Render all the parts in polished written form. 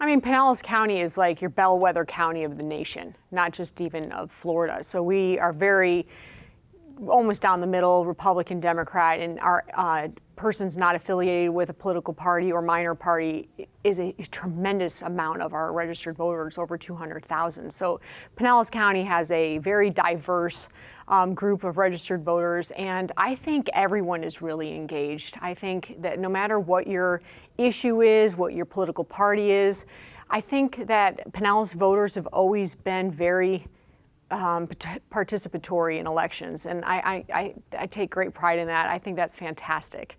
mean, Pinellas County is like your bellwether county of the nation, not just even of Florida. So we are very almost down the middle, Republican, Democrat, and our persons not affiliated with a political party or minor party is a tremendous amount of our registered voters, over 200,000. So Pinellas County has a very diverse group of registered voters, and I think everyone is really engaged. I think that no matter what your issue is, what your political party is, I think that Pinellas voters have always been very participatory in elections, and I take great pride in that. I think that's fantastic.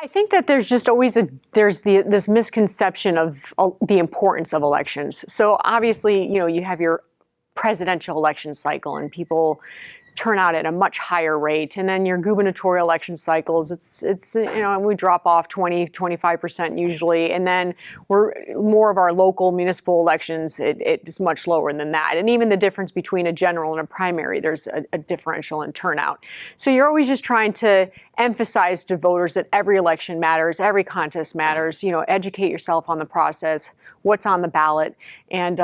I think that there's just always this misconception of the importance of elections. So obviously, you have your presidential election cycle and people turn out at a much higher rate. And then your gubernatorial election cycles, it's we drop off 20-25% usually. And then more of our local municipal elections, it's much lower than that. And even the difference between a general and a primary, there's a differential in turnout. So you're always just trying to emphasize to voters that every election matters, every contest matters, educate yourself on the process, what's on the ballot, and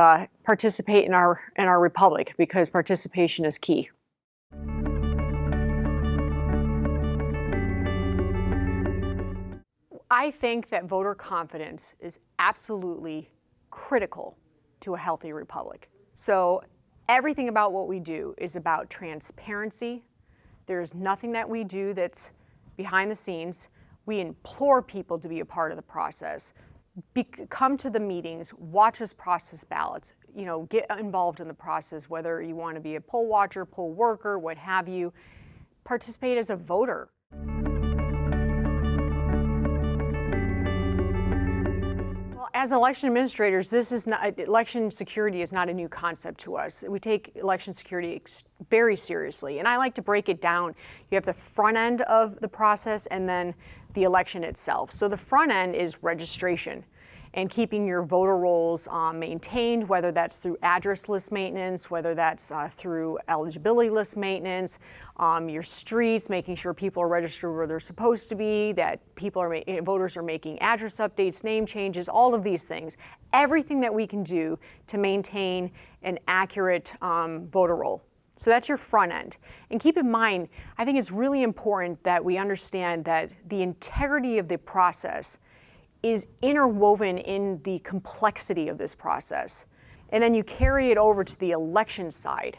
participate in our republic, because participation is key. I think that voter confidence is absolutely critical to a healthy republic. So everything about what we do is about transparency. There's nothing that we do that's behind the scenes. We implore people to be a part of the process. Come to the meetings, watch us process ballots, get involved in the process, whether you want to be a poll watcher, poll worker, what have you. Participate as a voter. As election administrators, election security is not a new concept to us. We take election security very seriously, and I like to break it down. You have the front end of the process and then the election itself. So the front end is registration and keeping your voter rolls maintained, whether that's through address list maintenance, whether that's through eligibility list maintenance, your streets, making sure people are registered where they're supposed to be, that voters are making address updates, name changes, all of these things. Everything that we can do to maintain an accurate voter roll. So that's your front end. And keep in mind, I think it's really important that we understand that the integrity of the process is interwoven in the complexity of this process. And then you carry it over to the election side,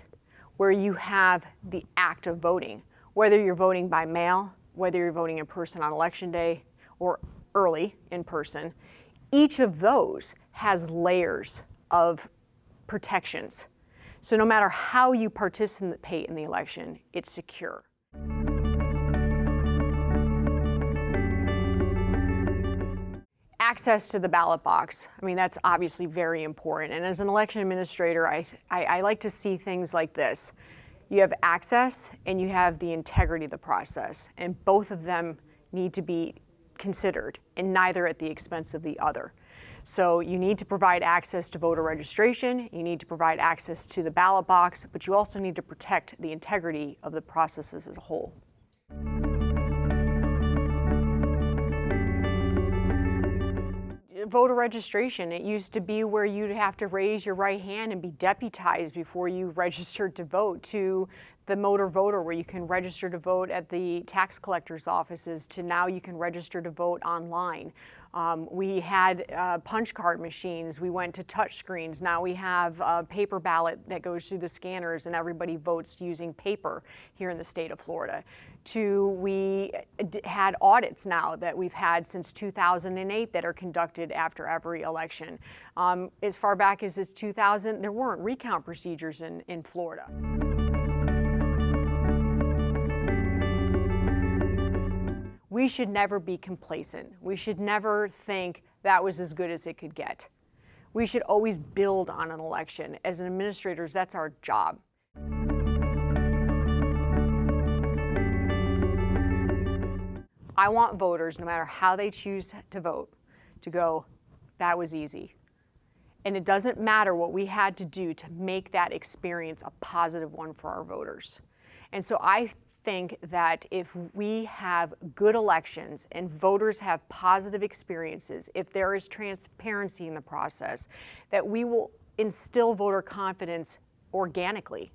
where you have the act of voting, whether you're voting by mail, whether you're voting in person on election day, or early in person. Each of those has layers of protections. So no matter how you participate in the election, it's secure. Access to the ballot box. I mean, that's obviously very important. And as an election administrator, I like to see things like this. You have access and you have the integrity of the process. And both of them need to be considered, and neither at the expense of the other. So you need to provide access to voter registration, you need to provide access to the ballot box, but you also need to protect the integrity of the processes as a whole. Voter registration, it used to be where you'd have to raise your right hand and be deputized before you registered to vote, to the motor voter, where you can register to vote at the tax collector's offices, to now you can register to vote online. We had punch card machines. We went to touch screens. Now we have a paper ballot that goes through the scanners and everybody votes using paper here in the state of Florida. We had audits now that we've had since 2008 that are conducted after every election. As far back as this 2000, there weren't recount procedures in Florida. We should never be complacent. We should never think that was as good as it could get. We should always build on an election. As administrators, that's our job. I want voters, no matter how they choose to vote, to go, that was easy. And it doesn't matter what we had to do to make that experience a positive one for our voters. And so I think that if we have good elections and voters have positive experiences, if there is transparency in the process, that we will instill voter confidence organically.